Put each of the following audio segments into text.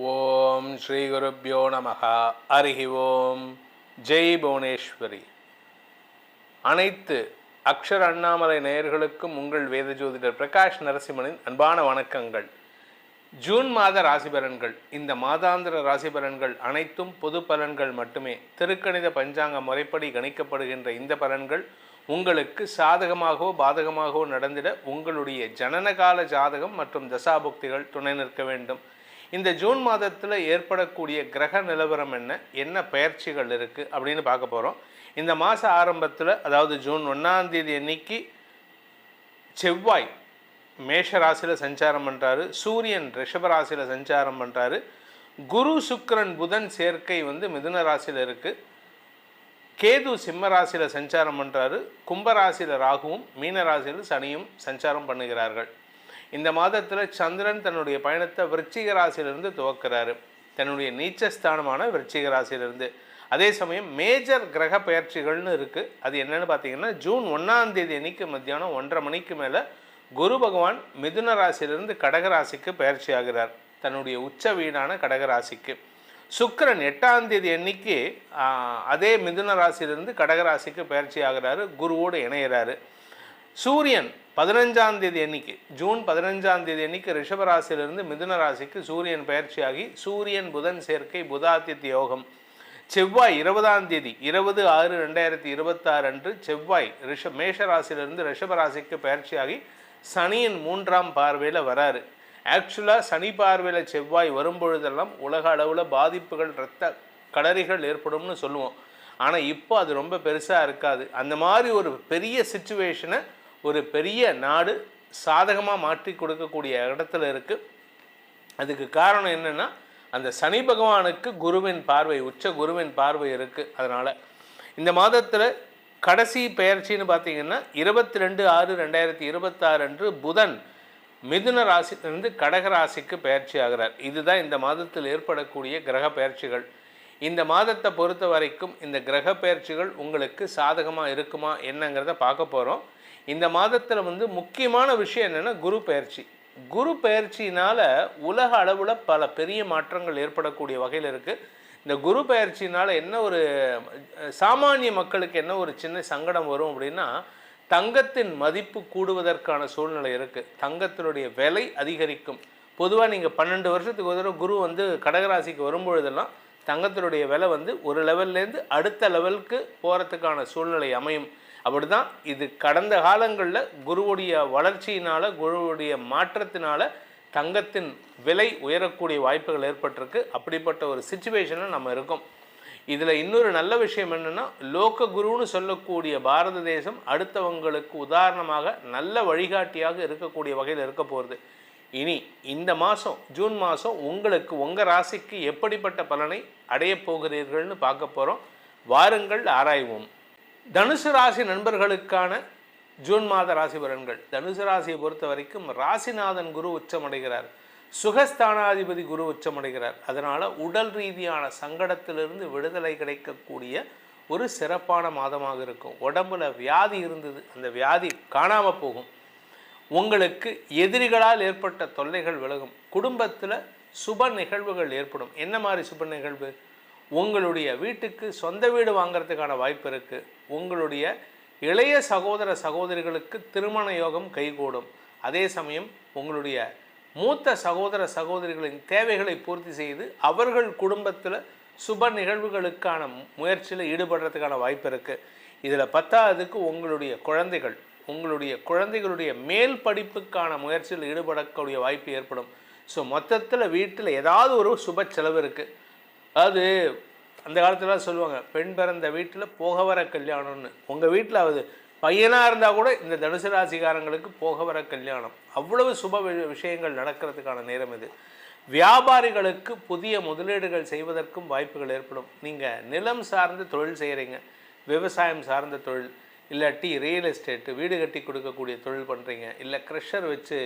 ஓம் ஸ்ரீ குருப்யோ நமஹ. ஹரிஹி ஓம். ஜெய் புவனேஸ்வரி. அனைத்து அக்ஷர அண்ணாமலை நேயர்களுக்கும் உங்கள் வேத ஜோதிடர் பிரகாஷ் நரசிம்மனின் அன்பான வணக்கங்கள். ஜூன் மாத ராசி பலன்கள். இந்த மாதாந்திர ராசி பலன்கள் அனைத்தும் பொது பலன்கள் மட்டுமே. திருக்கணித பஞ்சாங்க முறைப்படி கணிக்கப்படுகின்ற இந்த பலன்கள் உங்களுக்கு சாதகமாகவோ பாதகமாகவோ நடந்திட உங்களுடைய ஜனனகால ஜாதகம் மற்றும் தசாபுக்திகள் துணை நிற்க வேண்டும். இந்த ஜூன் மாதத்தில் ஏற்படக்கூடிய கிரக நிலவரம் என்ன பயிற்சிகள் இருக்குது அப்படின்னு பார்க்க போகிறோம். இந்த மாத ஆரம்பத்தில், அதாவது ஜூன் 1 அன்னைக்கு செவ்வாய் மேஷ ராசியில் சஞ்சாரம் பண்ணுறாரு, சூரியன் ரிஷப ராசியில் சஞ்சாரம் பண்ணுறாரு, குரு சுக்கிரன் புதன் சேர்க்கை மிதுன ராசியில் இருக்குது, கேது சிம்ம ராசியில் சஞ்சாரம் பண்ணுறாரு, கும்பராசியில் ராகுவும் மீன ராசியில் சனியும் சஞ்சாரம் பண்ணுகிறார்கள். இந்த மாதத்தில் சந்திரன் தன்னுடைய பயணத்தை விருச்சிக ராசியிலிருந்து துவக்கிறாரு, தன்னுடைய நீச்சஸ்தானமான விருச்சிக ராசியிலிருந்து. அதே சமயம் மேஜர் கிரக பயிற்சிகள்னு இருக்குது. அது என்னென்னு பார்த்தீங்கன்னா, ஜூன் 1 அன்னைக்கு மத்தியானம் 1:30 மணிக்கு மேலே குரு பகவான் மிதுன ராசியிலிருந்து கடகராசிக்கு பயிற்சி ஆகிறார், தன்னுடைய உச்ச வீடான கடகராசிக்கு. சுக்கிரன் 8 அன்னைக்கு அதே மிதுன ராசியிலிருந்து கடகராசிக்கு பயிற்சி ஆகிறாரு, குருவோடு இணைகிறாரு. சூரியன் 15 அன்னைக்கு, ஜூன் 15 அன்னைக்கு ரிஷபராசியிலிருந்து மிதுன ராசிக்கு சூரியன் பயிற்சியாகி சூரியன் புதன் சேர்க்கை புதாதித்ய யோகம். செவ்வாய் 20/6/2026 அன்று செவ்வாய் மேஷ ராசியிலிருந்து ரிஷபராசிக்கு பயிற்சியாகி சனியின் 3ஆம் பார்வையில் வராரு. ஆக்சுவலாக சனி பார்வையில் செவ்வாய் வரும்பொழுதெல்லாம் உலக அளவில் பாதிப்புகள், இரத்த களரிகள் ஏற்படும்னு சொல்லுவோம். ஆனால் இப்போ அது ரொம்ப பெருசாக இருக்காது. அந்த மாதிரி ஒரு பெரிய சிச்சுவேஷனை ஒரு பெரிய நாடு சாதகமாக மாற்றி கொடுக்கக்கூடிய இடத்துல இருக்குது. அதுக்கு காரணம் என்னென்னா, அந்த சனி பகவானுக்கு குருவின் பார்வை, உச்ச குருவின் பார்வை இருக்குது. அதனால் இந்த மாதத்தில் கடைசி பெயர்ச்சின்னு பார்த்தீங்கன்னா 22/6/2026 அன்று புதன் மிதுன ராசியிலிருந்து கடகராசிக்கு பயிற்சி ஆகிறார். இதுதான் இந்த மாதத்தில் ஏற்படக்கூடிய கிரக பயிற்சிகள். இந்த மாதத்தை பொறுத்த வரைக்கும் இந்த கிரக பயிற்சிகள் உங்களுக்கு சாதகமாக இருக்குமா என்னங்கிறத பார்க்க போகிறோம். இந்த மாதத்தில் முக்கியமான விஷயம் என்னென்னா, குரு பயிற்சி. குரு பயிற்சினால் உலக அளவில் பல பெரிய மாற்றங்கள் ஏற்படக்கூடிய வகையில் இருக்குது. இந்த குரு பயிற்சினால் என்ன ஒரு சாமானிய மக்களுக்கு என்ன ஒரு சின்ன சங்கடம் வரும் அப்படின்னா, தங்கத்தின் மதிப்பு கூடுவதற்கான சூழ்நிலை இருக்குது, தங்கத்தினுடைய விலை அதிகரிக்கும். பொதுவாக நீங்கள் 12 வருஷத்துக்கு ஒரு தடவை குரு கடகராசிக்கு வரும்பொழுதெல்லாம் தங்கத்தினுடைய விலை ஒரு லெவல்லேருந்து அடுத்த லெவலுக்கு போகிறதுக்கான சூழ்நிலை அமையும். அப்படி தான் இது கடந்த காலங்களில் குருவுடைய வளர்ச்சியினால், குருவுடைய மாற்றத்தினால் தங்கத்தின் விலை உயரக்கூடிய வாய்ப்புகள் ஏற்பட்டிருக்கு. அப்படிப்பட்ட ஒரு சிச்சுவேஷனில் நம்ம இருக்கோம். இதில் இன்னொரு நல்ல விஷயம் என்னென்னா, லோக குருன்னு சொல்லக்கூடிய பாரத தேசம் அடுத்தவங்களுக்கு உதாரணமாக நல்ல வழிகாட்டியாக இருக்கக்கூடிய வகையில் இருக்க போகிறது. இனி இந்த மாதம், ஜூன் மாதம் உங்களுக்கு உங்கள் ராசிக்கு எப்படிப்பட்ட பலனை அடையப் போகிறீர்கள்னு பார்க்க போகிறோம். வாருங்கள் ஆராய்வோம். தனுசு ராசி நண்பர்களுக்கான ஜூன் மாத ராசி பலன்கள். தனுசு ராசியை பொறுத்த வரைக்கும் ராசிநாதன் குரு உச்சமடைகிறார், சுகஸ்தானாதிபதி குரு உச்சமடைகிறார். அதனால் உடல் ரீதியான சங்கடத்திலிருந்து விடுதலை கிடைக்கக்கூடிய ஒரு சிறப்பான மாதமாக இருக்கும். உடம்புல வியாதி இருந்தது, அந்த வியாதி காணாமல் போகும். உங்களுக்கு எதிரிகளால் ஏற்பட்ட தொல்லைகள் விலகும். குடும்பத்தில் சுப நிகழ்வுகள் ஏற்படும். என்ன மாதிரி சுப நிகழ்வு? உங்களுடைய வீட்டுக்கு சொந்த வீடு வாங்கிறதுக்கான வாய்ப்பு இருக்குது. உங்களுடைய இளைய சகோதர சகோதரிகளுக்கு திருமண யோகம் கைகூடும். அதே சமயம் உங்களுடைய மூத்த சகோதர சகோதரிகளின் தேவைகளை பூர்த்தி செய்து அவர்கள் குடும்பத்தில் சுப நிகழ்வுகளுக்கான முயற்சியில் ஈடுபடுறதுக்கான வாய்ப்பு இருக்குது. இதில் 10ஆவதுக்கு உங்களுடைய குழந்தைகளுடைய மேல் படிப்புக்கான முயற்சியில் ஈடுபடக்கூடிய வாய்ப்பு ஏற்படும். ஸோ மொத்தத்தில் வீட்டில் ஏதாவது ஒரு சுப செலவு இருக்குது. அதாவது அந்த காலத்தில் சொல்லுவாங்க, பெண் பிறந்த வீட்டில் போக வர கல்யாணம்னு. உங்கள் வீட்டில் அது பையனாக இருந்தால் கூட இந்த தனுசு ராசிக்காரங்களுக்கு போக வர கல்யாணம், அவ்வளவு சுப விஷயங்கள் நடக்கிறதுக்கான நேரம் இது. வியாபாரிகளுக்கு புதிய முதலீடுகள் செய்வதற்கும் வாய்ப்புகள் ஏற்படும். நீங்கள் நிலம் சார்ந்த தொழில் செய்கிறீங்க, விவசாயம் சார்ந்த தொழில், இல்லாட்டி ரியல் எஸ்டேட்டு வீடு கட்டி கொடுக்கக்கூடிய தொழில் பண்ணுறீங்க, இல்லை க்ரெஷர் வச்சு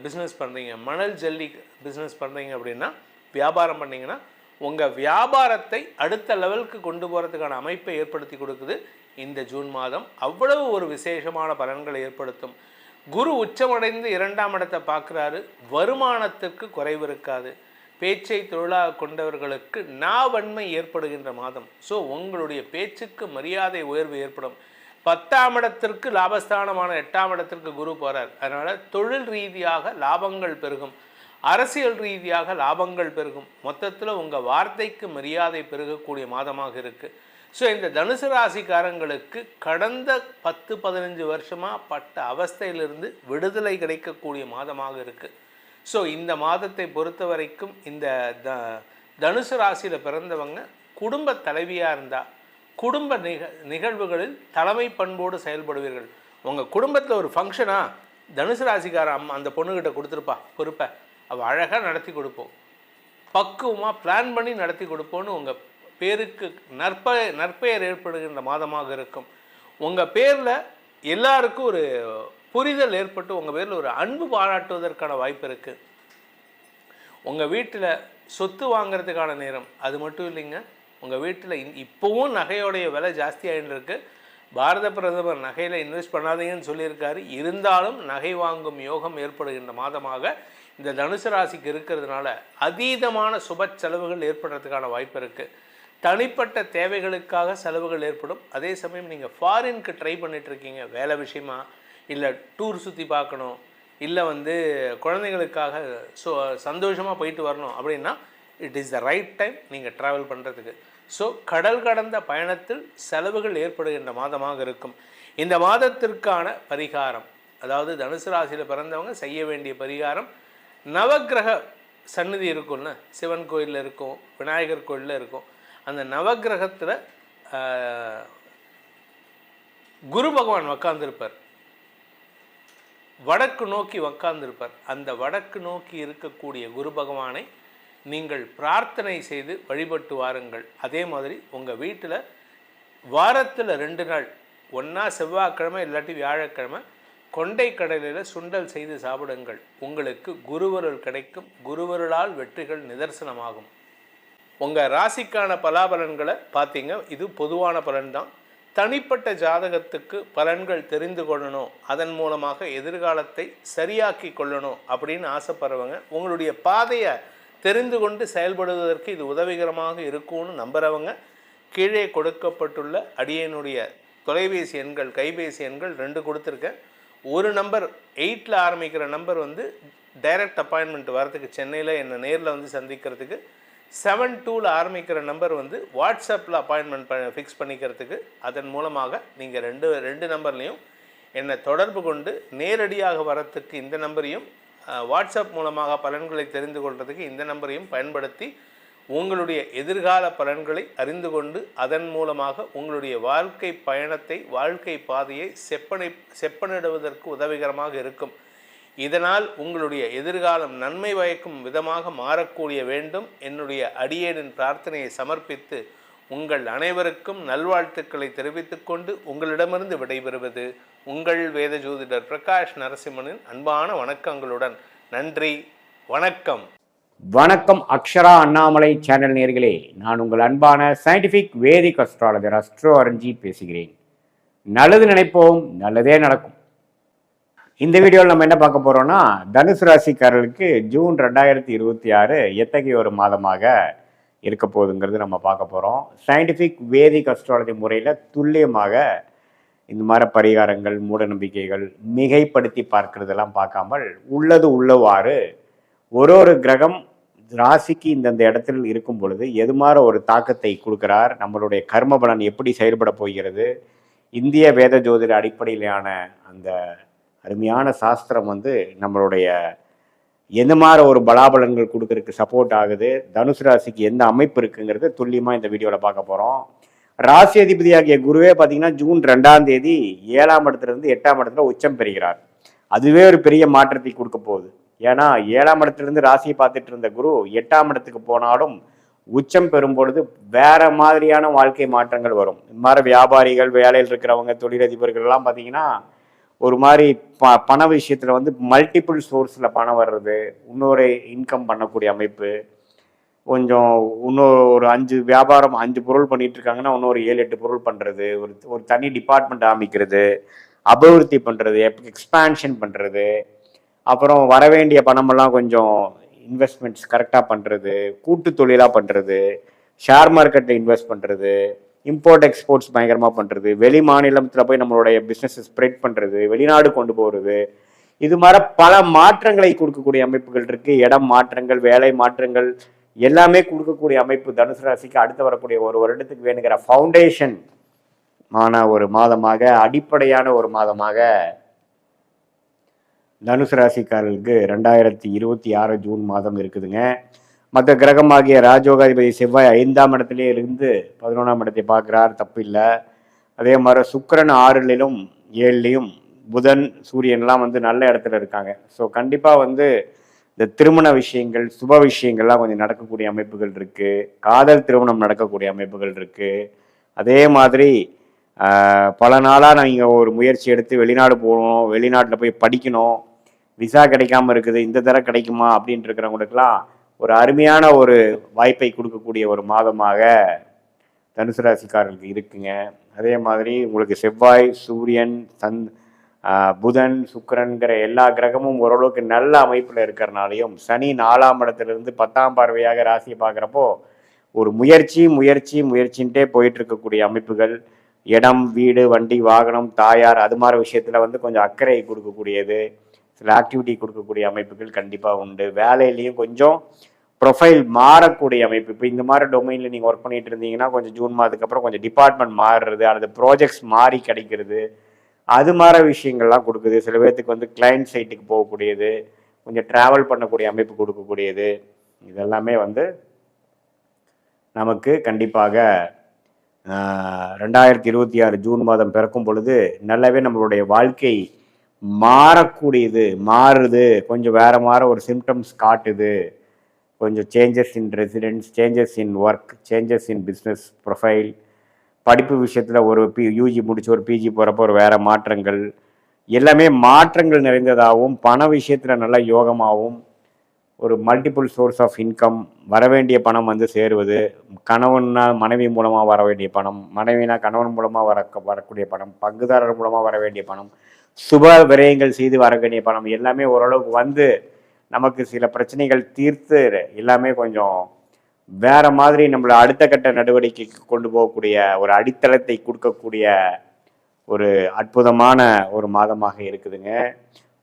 பிஸ்னஸ் பண்ணுறீங்க, மணல் ஜல்லி பிஸ்னஸ் பண்ணுறீங்க அப்படின்னா, வியாபாரம் பண்ணிங்கன்னா உங்கள் வியாபாரத்தை அடுத்த லெவலுக்கு கொண்டு போகிறதுக்கான அமைப்பை ஏற்படுத்தி கொடுக்குது இந்த ஜூன் மாதம். அவ்வளவு ஒரு விசேஷமான பலன்களை ஏற்படுத்தும். குரு உச்சமடைந்து 2ஆம் இடத்தை பார்க்குறாரு. வருமானத்திற்கு குறைவு இருக்காது. பேச்சை தொழிலாக கொண்டவர்களுக்கு நாவன்மை ஏற்படுகின்ற மாதம். ஸோ உங்களுடைய பேச்சுக்கு மரியாதை உயர்வு ஏற்படும். 10ஆம் இடத்திற்கு லாபஸ்தானமான 8ஆம் இடத்திற்கு குரு போகிறார். அதனால் தொழில் ரீதியாக லாபங்கள் பெருகும், அரசியல் ரீதியாக லாபங்கள் பெருகும். மொத்தத்தில் உங்கள் வார்த்தைக்கு மரியாதை பெருகக்கூடிய மாதமாக இருக்குது. ஸோ இந்த தனுசு ராசிக்காரங்களுக்கு கடந்த 10-15 வருஷமாக பட்ட அவஸ்தையிலிருந்து விடுதலை கிடைக்கக்கூடிய மாதமாக இருக்குது. ஸோ இந்த மாதத்தை பொறுத்த வரைக்கும் இந்த தனுசு ராசியில் பிறந்தவங்க குடும்ப தலைவியாக இருந்தால் குடும்ப நிகழ்வுகளில் தலைமை பண்போடு செயல்படுவீர்கள். உங்கள் குடும்பத்தில் ஒரு ஃபங்க்ஷனாக தனுசு ராசிக்கார அம்மா அந்த பொண்ணுக்கிட்ட கொடுத்துருப்பா பொறுப்பை, அவள் அழகாக நடத்தி கொடுப்போம், பக்குவமாக பிளான் பண்ணி நடத்தி கொடுப்போன்னு உங்கள் பேருக்கு நற்பெயர் ஏற்படுகின்ற மாதமாக இருக்கும். உங்கள் பேரில் எல்லாருக்கும் ஒரு புரிதல் ஏற்பட்டு உங்கள் பேரில் ஒரு அன்பு பாராட்டுவதற்கான வாய்ப்பு இருக்குது. உங்கள் வீட்டில் சொத்து வாங்கிறதுக்கான நேரம். அது மட்டும் இல்லைங்க, உங்கள் வீட்டில் இப்போவும் நகையோடைய விலை ஜாஸ்தியாகிட்டு இருக்கு. பாரத பிரதமர் நகையில் இன்வெஸ்ட் பண்ணாதீங்கன்னு சொல்லியிருக்காரு. இருந்தாலும் நகை வாங்கும் யோகம் ஏற்படுகின்ற மாதமாக இந்த தனுசு ராசிக்கு இருக்கிறதுனால அதீதமான சுப செலவுகள் ஏற்படுறதுக்கான வாய்ப்பு இருக்குது. தனிப்பட்ட தேவைகளுக்காக செலவுகள் ஏற்படும். அதே சமயம் நீங்கள் ஃபாரினுக்கு ட்ரை பண்ணிகிட்ருக்கீங்க, வேலை விஷயமா, இல்லை டூர் சுற்றி பார்க்கணும், இல்லை குழந்தைங்களுக்காக சந்தோஷமாக போயிட்டு வரணும் அப்படின்னா it is the right time நீங்கள் ட்ராவல் பண்ணுறதுக்கு. ஸோ கடல் கடந்த பயணத்தில் செலவுகள் ஏற்படுகின்ற மாதமாக இருக்கும். இந்த மாதத்திற்கான பரிகாரம், அதாவது தனுசு ராசியில் பிறந்தவங்க செய்ய வேண்டிய பரிகாரம், நவக்கிரக சந்நிதி இருக்கும்ல, சிவன் கோயிலில் இருக்கும், விநாயகர் கோயிலில் இருக்கும். அந்த நவக்கிரகத்தில் குரு பகவான் உக்காந்துருப்பார், வடக்கு நோக்கி உக்காந்துருப்பார். அந்த வடக்கு நோக்கி இருக்கக்கூடிய குரு பகவானை நீங்கள் பிரார்த்தனை செய்து வழிபட்டு வாருங்கள். அதே மாதிரி உங்கள் வீட்டில் வாரத்தில் 2 நாள், ஒன்றா செவ்வாய்க்கிழமை இல்லாட்டி வியாழக்கிழமை கொண்டை கடலையில் சுண்டல் செய்து சாப்பிடுங்கள். உங்களுக்கு குருவருள் கிடைக்கும். குருவருளால் வெற்றிகள் நிதர்சனமாகும். உங்கள் ராசிக்கான பலாபலன்களை பார்த்தீங்க, இது பொதுவான பலன்தான். தனிப்பட்ட ஜாதகத்துக்கு பலன்கள் தெரிந்து கொள்ளணும், அதன் மூலமாக எதிர்காலத்தை சரியாக்கி கொள்ளணும் அப்படின்னு ஆசைப்படுறவங்க உங்களுடைய பாதையை தெரிந்து கொண்டு செயல்படுவதற்கு இது உதவிகரமாக இருக்கும்னு நம்புகிறவங்க கீழே கொடுக்கப்பட்டுள்ள அடியனுடைய தொலைபேசி எண்கள், கைபேசி எண்கள் 2 கொடுத்துருக்கேன். ஒரு நம்பர் 8ல் ஆரம்பிக்கிற நம்பர் டைரக்ட் அப்பாயின்மெண்ட் வரதுக்கு, சென்னையில் என்னை நேரில் சந்திக்கிறதுக்கு. 72ல் ஆரம்பிக்கிற நம்பர் வாட்ஸ்அப்பில் அப்பாயின்மெண்ட் ஃபிக்ஸ் பண்ணிக்கிறதுக்கு. அதன் மூலமாக நீங்கள் ரெண்டு நம்பர்லேயும் என்னை தொடர்பு கொண்டு நேரடியாக வரத்துக்கு இந்த நம்பரையும், வாட்ஸ்அப் மூலமாக பலன்களை தெரிந்து கொள்வதற்கு இந்த நம்பரையும் பயன்படுத்தி உங்களுடைய எதிர்கால பலன்களை அறிந்து கொண்டு அதன் மூலமாக உங்களுடைய வாழ்க்கை பயணத்தை, வாழ்க்கை பாதையை செப்பனிடுவதற்கு உதவிகரமாக இருக்கும். இதனால் உங்களுடைய எதிர்காலம் நன்மை பயக்கும் விதமாக மாறக்கூடிய வேண்டும். என்னுடைய அடியேனின் பிரார்த்தனையை சமர்ப்பித்து உங்கள் அனைவருக்கும் நல்வாழ்த்துக்களை தெரிவித்துக் கொண்டு உங்களிடமிருந்து விடைபெறுவது உங்கள் வேத ஜோதிடர் பிரகாஷ் நரசிம்மனின் அன்பான வணக்கங்களுடன். நன்றி, வணக்கம். வணக்கம் அக்ஷரா அண்ணாமலை சேனல் நேயர்களே, நான் உங்கள் அன்பான சயின்டிஃபிக் வேதிக் அஸ்ட்ராலஜர் அஸ்ட்ரோ அரஞ்சி பேசுகிறேன். நல்லது நினைப்போம், நல்லதே நடக்கும். இந்த வீடியோவில் நம்ம என்ன பார்க்க போகிறோம்னா, தனுசு ராசிக்காரர்களுக்கு ஜூன் 2026 எத்தகைய ஒரு மாதமாக இருக்க போகுதுங்கிறது நம்ம பார்க்க போகிறோம். சயின்டிஃபிக் வேதிக் அஸ்ட்ராலஜி முறையில் துல்லியமாக இந்த மாதிரி பரிகாரங்கள், மூட நம்பிக்கைகள், மிகைப்படுத்தி பார்க்கறதெல்லாம் பார்க்காமல் உள்ளது உள்ளவாறு ஒரு கிரகம் ராசிக்கு இந்தந்த இடத்தில் இருக்கும் பொழுது எது மாதிரி ஒரு தாக்கத்தை கொடுக்கிறார், நம்மளுடைய கர்ம பலன் எப்படி செயல்பட போகிறது, இந்திய வேத ஜோதிட அடிப்படையிலான அந்த அருமையான சாஸ்திரம் நம்மளுடைய எந்த மாதிரி ஒரு பலாபலன்கள் கொடுக்கறதுக்கு சப்போர்ட் ஆகுது, தனுசு ராசிக்கு எந்த அமைப்பு இருக்குங்கிறது துல்லியமாக இந்த வீடியோவில் பார்க்க போகிறோம். ராசி அதிபதியாகிய குருவே பார்த்தீங்கன்னா ஜூன் 2ஆம் தேதி 7ஆம் இடத்துலேருந்து 8ஆம் இடத்துல உச்சம் பெறுகிறார். அதுவே ஒரு பெரிய மாற்றத்தை கொடுக்க போகுது. ஏன்னா 7ஆம் இடத்துலேருந்து ராசியை பார்த்துட்டு இருந்த குரு 8ஆம் இடத்துக்கு போனாலும் உச்சம் பெறும் பொழுது வேற மாதிரியான வாழ்க்கை மாற்றங்கள் வரும். இந்த மாதிரி வியாபாரிகள், வேலையில் இருக்கிறவங்க, தொழிலதிபர்கள்லாம் பார்த்தீங்கன்னா ஒரு மாதிரி பண விஷயத்தில் மல்டிபிள் சோர்ஸில் பணம் வர்றது, இன்னொரு இன்கம் பண்ணக்கூடிய அமைப்பு, கொஞ்சம் இன்னொரு 5 வியாபாரம் 5 பொருள் பண்ணிட்டு இருக்காங்கன்னா இன்னொரு 7-8 பொருள் பண்ணுறது, ஒரு தனி டிபார்ட்மெண்ட் ஆரம்பிக்கிறது, அபிவிருத்தி பண்ணுறது, எக்ஸ்பான்ஷன் பண்ணுறது, அப்புறம் வரவேண்டிய பணமெல்லாம் கொஞ்சம் இன்வெஸ்ட்மெண்ட்ஸ் கரெக்டாக பண்ணுறது, கூட்டு தொழிலாக பண்ணுறது, ஷேர் மார்க்கெட்டில் இன்வெஸ்ட் பண்ணுறது, இம்போர்ட் எக்ஸ்போர்ட்ஸ் பயங்கரமாக பண்ணுறது, வெளி மாநிலத்தில் போய் நம்மளுடைய பிஸ்னஸை ஸ்ப்ரெட் பண்ணுறது, வெளிநாடு கொண்டு போகிறது, இது மாதிரி பல மாற்றங்களை கொடுக்கக்கூடிய அமைப்புகள் இருக்குது. இடம் மாற்றங்கள், வேலை மாற்றங்கள் எல்லாமே கொடுக்கக்கூடிய அமைப்பு தனுசு ராசிக்கு அடுத்து வரக்கூடிய ஒரு வருடத்துக்கு வேணுங்கிற ஃபவுண்டேஷன் ஒரு மாதமாக, அடிப்படையான ஒரு மாதமாக தனுசு ராசிக்காரர்களுக்கு 2026 ஜூன் மாதம் இருக்குதுங்க. மற்ற கிரகமாகிய ராஜயோகாதிபதி செவ்வாய் 5ஆம் இடத்துலேயே இருந்து 11ஆம் இடத்தை பார்க்குறார், தப்பு இல்லை. அதே மாதிரி சுக்கிரன் 6லும் 7லையும், புதன் சூரியன்லாம் நல்ல இடத்துல இருக்காங்க. ஸோ கண்டிப்பாக இந்த திருமண விஷயங்கள், சுப விஷயங்கள்லாம் கொஞ்சம் நடக்கக்கூடிய அமைப்புகள் இருக்குது. காதல் திருமணம் நடக்கக்கூடிய அமைப்புகள் இருக்குது. அதே மாதிரி பல நாளாக நீங்கள் ஒரு முயற்சி எடுத்து வெளிநாடு போகணும், வெளிநாட்டில் போய் படிக்கணும், விசா கிடைக்காம இருக்குது, இந்த தடவை கிடைக்குமா அப்படின்ட்டு இருக்கிறவங்களுக்கெல்லாம் ஒரு அருமையான ஒரு வாய்ப்பை கொடுக்கக்கூடிய ஒரு மாதமாக தனுசு ராசிக்காரர்களுக்கு இருக்குங்க. அதே மாதிரி உங்களுக்கு செவ்வாய், சூரியன், புதன், சுக்கிரன்கிற எல்லா கிரகமும் ஓரளவுக்கு நல்ல அமைப்பில் இருக்கிறனாலையும், சனி 4ஆம் இடத்துலேருந்து 10ஆம் பார்வையாக ராசியை பார்க்குறப்போ ஒரு முயற்சின்ட்டே போயிட்டு இருக்கக்கூடிய அமைப்புகள், இடம், வீடு, வண்டி, வாகனம், தாயார், அது மாதிரி விஷயத்தில் கொஞ்சம் அக்கறை கொடுக்கக்கூடியது, சில ஆக்டிவிட்டி கொடுக்கக்கூடிய அமைப்புகள் கண்டிப்பாக உண்டு. வேலையிலையும் கொஞ்சம் ப்ரொஃபைல் மாறக்கூடிய அமைப்பு. இப்போ இந்த மாதிரி டொமைனில் நீங்கள் ஒர்க் பண்ணிட்டு இருந்தீங்கன்னா கொஞ்சம் ஜூன் மாதத்துக்கு அப்புறம் கொஞ்சம் டிபார்ட்மெண்ட் மாறுறது, அல்லது ப்ராஜெக்ட்ஸ் மாறி கிடைக்கிறது, அது மாதிரி விஷயங்கள்லாம் கொடுக்குது. சில பேர்த்துக்கு கிளைண்ட் சைட்டுக்கு போகக்கூடியது, கொஞ்சம் ட்ராவல் பண்ணக்கூடிய அமைப்பு கொடுக்கக்கூடியது, இதெல்லாமே நமக்கு கண்டிப்பாக 2026 ஜூன் மாதம் பிறக்கும் பொழுது நல்லாவே நம்மளுடைய வாழ்க்கை மாறுது, கொஞ்சம் வேற மாதிரி ஒரு சிம்டம்ஸ் காட்டுது. கொஞ்சம் changes in residence, changes in work, changes in business profile, படிப்பு விஷயத்தில் ஒரு யூஜி முடிச்சு ஒரு பிஜி போகிறப்போ ஒரு வேறு மாற்றங்கள், எல்லாமே மாற்றங்கள் நிறைந்ததாகவும், பண விஷயத்தில் நல்ல யோகமாகவும், ஒரு மல்டிபிள் சோர்ஸ் ஆஃப் இன்கம், வரவேண்டிய பணம் சேருவது, கணவன்னா மனைவி மூலமாக வர வேண்டிய பணம், மனைவினா கணவன் மூலமாக வரக்கூடிய பணம், பங்குதாரர் மூலமாக வர வேண்டிய பணம், சுப விரயங்கள் செய்து வர வேண்டிய பணம், எல்லாமே ஓரளவுக்கு நமக்கு சில பிரச்சனைகள் தீர்த்து எல்லாமே கொஞ்சம் வேற மாதிரி நம்மளை அடுத்த கட்ட நடவடிக்கைக்கு கொண்டு போகக்கூடிய ஒரு அடித்தளத்தை கொடுக்கக்கூடிய ஒரு அற்புதமான ஒரு மாதமாக இருக்குதுங்க.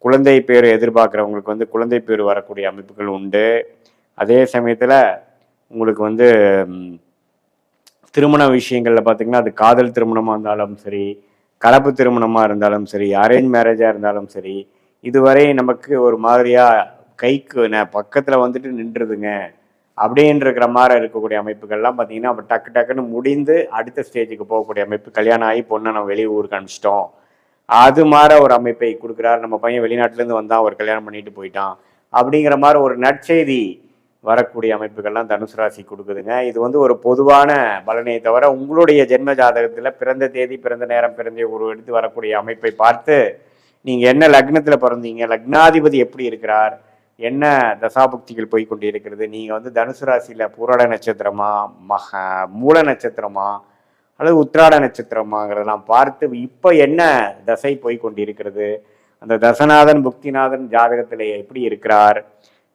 குழந்தை பேர் எதிர்பார்க்குறவங்களுக்கு குழந்தை பேர் வரக்கூடிய அமைப்புகள் உண்டு. அதே சமயத்தில் உங்களுக்கு திருமண விஷயங்களில் பார்த்தீங்கன்னா, அது காதல் திருமணமாக இருந்தாலும் சரி, கலப்பு திருமணமாக இருந்தாலும் சரி, அரேஞ்ச் மேரேஜாக இருந்தாலும் சரி, இதுவரை நமக்கு ஒரு மாதிரியாக கைக்கு பக்கத்தில் நின்றுதுங்க அப்படின்னு இருக்கிற மாதிரி இருக்கக்கூடிய அமைப்புகள்லாம் பார்த்தீங்கன்னா, அப்போ டக்குன்னு முடிந்து அடுத்த ஸ்டேஜுக்கு போகக்கூடிய அமைப்பு. கல்யாணம் ஆகி பொண்ணை நம்ம வெளியூருக்கு அனுப்பிச்சிட்டோம், அது மாதிரி ஒரு அமைப்பை கொடுக்குறாரு. நம்ம பையன் வெளிநாட்டிலேருந்து வந்தான், ஒரு கல்யாணம் பண்ணிட்டு போயிட்டான் அப்படிங்கிற மாதிரி ஒரு நற்செய்தி வரக்கூடிய அமைப்புகள்லாம் தனுசு ராசி கொடுக்குதுங்க. இது ஒரு பொதுவான பலனை தவிர, உங்களுடைய ஜென்ம ஜாதகத்தில் பிறந்த தேதி, பிறந்த நேரம், பிறந்த ஒரு எடுத்து வரக்கூடிய அமைப்பை பார்த்து நீங்கள் என்ன லக்னத்தில் பிறந்தீங்க, லக்னாதிபதி எப்படி இருக்கிறார், என்ன தசாபுக்திகள் போய் கொண்டு இருக்கிறது, நீங்கள் தனுசு ராசியில் பூராட நட்சத்திரமா, மூல நட்சத்திரமா அல்லது உத்திராட நட்சத்திரமாங்கிறதெல்லாம் பார்த்து இப்போ என்ன தசை போய் கொண்டு இருக்கிறது, அந்த தசநாதன் புக்திநாதன் ஜாதகத்தில் எப்படி இருக்கிறார்,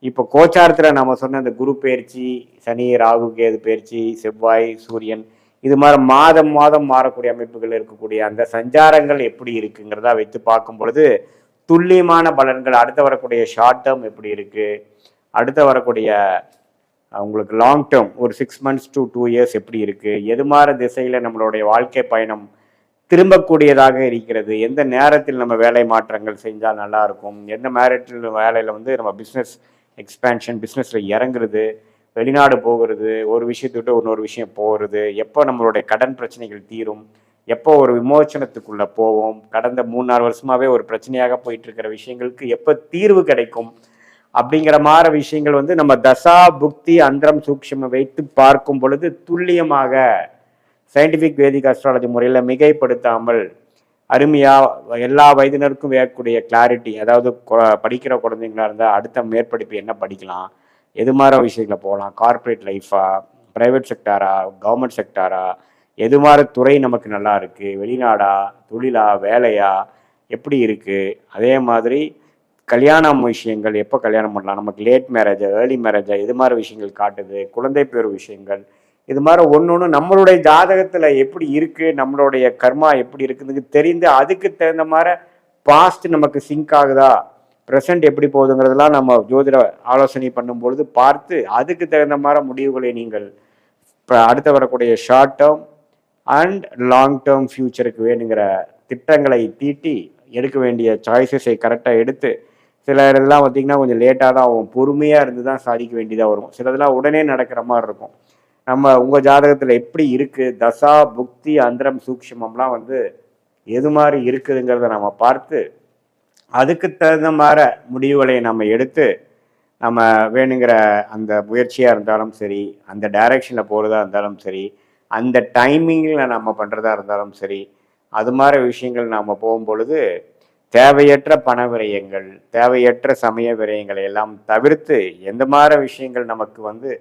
இப்போ கோச்சாரத்தில் நம்ம சொன்ன அந்த குரு பயிற்சி, சனி, ராகு, கேது பயிற்சி, செவ்வாய், சூரியன், இது மாதிரி மாதம் மாறக்கூடிய அமைப்புகள் இருக்கக்கூடிய அந்த சஞ்சாரங்கள் எப்படி இருக்குங்கிறதா வைத்து பார்க்கும் பொழுது துல்லியமான பலன்கள், அடுத்து வரக்கூடிய ஷார்ட் டேர்ம் எப்படி இருக்கு, அடுத்து வரக்கூடிய உங்களுக்கு லாங் டேர்ம் ஒரு 6 months to 2 years எப்படி இருக்கு, எது மாதிரி திசையில நம்மளுடைய வாழ்க்கை பயணம் திரும்பக்கூடியதாக இருக்கிறது, எந்த நேரத்தில் நம்ம வேலை மாற்றங்கள் செஞ்சால் நல்லா இருக்கும், எந்த நேரத்தில் வேலையில நம்ம பிஸ்னஸ் எக்ஸ்பேன்ஷன், பிஸ்னஸ்ல இறங்குறது, வெளிநாடு போகிறது, ஒரு விஷயத்தை விட்டு இன்னொரு விஷயம் போகிறது, எப்போ நம்மளுடைய கடன் பிரச்சனைகள் தீரும், எப்போ ஒரு விமோச்சனத்துக்குள்ள போவோம், கடந்த 3-4 வருஷமாவே ஒரு பிரச்சனையாக போயிட்டு இருக்கிற விஷயங்களுக்கு எப்போ தீர்வு கிடைக்கும் அப்படிங்கிற மாதிரி விஷயங்கள் நம்ம தசா புக்தி அந்தரம் சூக்ஷ்ம வைத்து பார்க்கும் பொழுது துல்லியமாக சயின்டிஃபிக் வேதிக் அஸ்ட்ராலஜி முறையில் மிகைப்படுத்தாமல் அருமையாக எல்லா வயதினருக்கும் வேகக்கூடிய கிளாரிட்டி, அதாவது படிக்கிற குழந்தைங்களா இருந்தால் அடுத்த மேற்படிப்பு என்ன படிக்கலாம், எது மாதிரி விஷயங்களை போகலாம், கார்பரேட் லைஃபா, ப்ரைவேட் செக்டாரா, கவர்மெண்ட் செக்டாரா, எது மாதிரி துறை நமக்கு நல்லா இருக்குது, வெளிநாடா, தொழிலா, வேலையா எப்படி இருக்குது, அதே மாதிரி கல்யாணம் விஷயங்கள், எப்போ கல்யாணம் பண்ணலாம், நமக்கு லேட் மேரேஜா ஏர்லி மேரேஜா, இது மாதிரி விஷயங்கள் காட்டுது. குழந்தை பேர் விஷயங்கள், இது மாதிரி ஒன்று நம்மளுடைய ஜாதகத்தில் எப்படி இருக்குது, நம்மளுடைய கர்மா எப்படி இருக்குதுன்னு தெரிந்து அதுக்கு தகுந்த மாதிரி பாஸ்ட் நமக்கு சிங்க் ஆகுதா, ப்ரெசண்ட் எப்படி போகுதுங்கிறதெல்லாம் நம்ம ஜோதிட ஆலோசனை பண்ணும்பொழுது பார்த்து அதுக்கு தகுந்த மாதிரி முடிவுகளை நீங்கள் இப்போ அடுத்து வரக்கூடிய short term and long term ஃப்யூச்சருக்கு வேணுங்கிற திட்டங்களை தீட்டி எடுக்க வேண்டிய சாய்ஸஸை கரெக்டாக எடுத்து, சில இதெல்லாம் பார்த்திங்கன்னா கொஞ்சம் லேட்டாக தான் ஆகும், பொறுமையாக இருந்து தான் சாதிக்க வேண்டியதாக வரும். சிலதெல்லாம் உடனே நடக்கிற மாதிரி இருக்கும். நம்ம உங்கள் ஜாதகத்தில் எப்படி இருக்குது, தசா புக்தி அந்தரம் சூக்ஷ்மம்லாம் வந்து எது மாதிரி இருக்குதுங்கிறத நம்ம பார்த்து அதுக்கு தகுந்த மாதிரி முடிவுகளை நம்ம எடுத்து நம்ம வேணுங்கிற அந்த முயற்சியாக இருந்தாலும் சரி, அந்த டைரக்ஷனில் போகிறதா இருந்தாலும் சரி, அந்த டைமிங்கில் நம்ம பண்ணுறதா இருந்தாலும் சரி, அது மாதிரி விஷயங்கள் நாம் போகும்பொழுது தேவையற்ற பண விரயங்கள், தேவையற்ற சமய விரயங்களை எல்லாம் தவிர்த்து எந்த மாதிரி விஷயங்கள் நமக்கு வந்து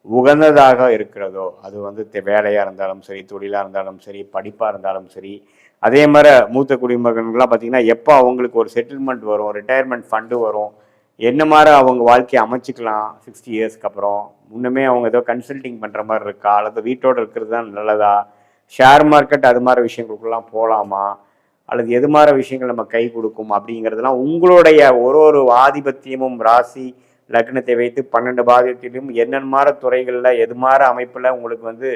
உகந்ததாக இருக்கிறதோ, அது வந்து வேலையாக இருந்தாலும் சரி, தொழிலாக இருந்தாலும் சரி, படிப்பாக இருந்தாலும் சரி, அதே மாதிரி மூத்த குடிமகன்கள்லாம் பார்த்திங்கன்னா எப்போ அவங்களுக்கு ஒரு செட்டில்மெண்ட் வரும், ரிட்டையர்மெண்ட் ஃபண்டு வரும், என்ன மாதிரி அவங்க வாழ்க்கையை அமைச்சிக்கலாம் 60 இயர்ஸ்க்கு அப்புறம், முன்னமே அவங்க ஏதோ கன்சல்டிங் பண்ணுற மாதிரி இருக்கா, அல்லது வீட்டோடு இருக்கிறது தான் நல்லதா, ஷேர் மார்க்கெட் அது மாதிரி விஷயங்களுக்குலாம் போகலாமா, அல்லது எது மாதிரி விஷயங்கள் நம்ம கை கொடுக்கும் அப்படிங்கிறதுலாம் உங்களுடைய ஒரு ஆதிபத்தியமும் ராசி லக்னத்தை வைத்து 12 பாகத்திலும் என்னென்ன மாதிரி துறைகளில் எது மாதிரி அமைப்பில் உங்களுக்கு வந்து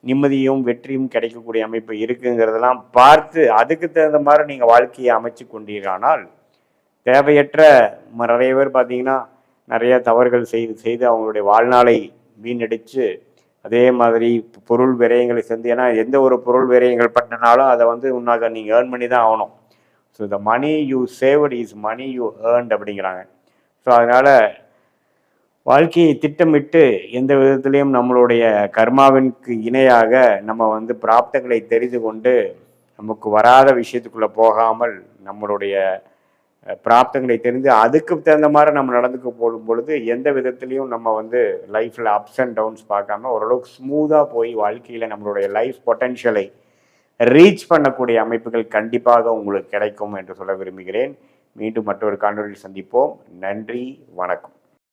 நிம்மதியும் வெற்றியும் கிடைக்கக்கூடிய அமைப்பு இருக்குங்கிறதெல்லாம் பார்த்து அதுக்கு தகுந்த மாதிரி நீங்கள் வாழ்க்கையை அமைச்சு கொண்டீர்களானால் தேவையற்ற நிறைய பேர் பார்த்தீங்கன்னா நிறைய தவறுகள் செய்து அவங்களுடைய வாழ்நாளை வீணடித்து, அதே மாதிரி பொருள் விரயங்களை செஞ்சு, ஏன்னா எந்த ஒரு பொருள் விரயங்கள் பண்ணினாலும் அதை வந்து உன்னாக நீங்கள் ஏர்ன் பண்ணி தான் ஆகணும். So the money you saved is money you earned அப்படிங்கிறாங்க. ஸோ அதனால் வாழ்க்கையை திட்டமிட்டு எந்த விதத்திலையும் நம்மளுடைய கர்மாவிற்கு இணையாக நம்ம வந்து பிராப்தங்களை தெரிந்து கொண்டு நமக்கு வராத விஷயத்துக்குள்ளே போகாமல் நம்மளுடைய பிராப்தங்களை தெரிந்து அதுக்கு தகுந்த மாதிரி நம்ம நடந்துக்க போடும் பொழுது எந்த விதத்துலையும் நம்ம வந்து லைஃப்பில் அப்ஸ் அண்ட் டவுன்ஸ் பார்க்காம ஓரளவுக்கு ஸ்மூத்தாக போய் வாழ்க்கையில் நம்மளுடைய லைஃப் பொட்டென்ஷியலை ரீச் பண்ணக்கூடிய அமைப்புகள் கண்டிப்பாக உங்களுக்கு கிடைக்கும் என்று சொல்ல விரும்புகிறேன். மீண்டும் மற்றொரு காணொலியில் சந்திப்போம். நன்றி, வணக்கம்.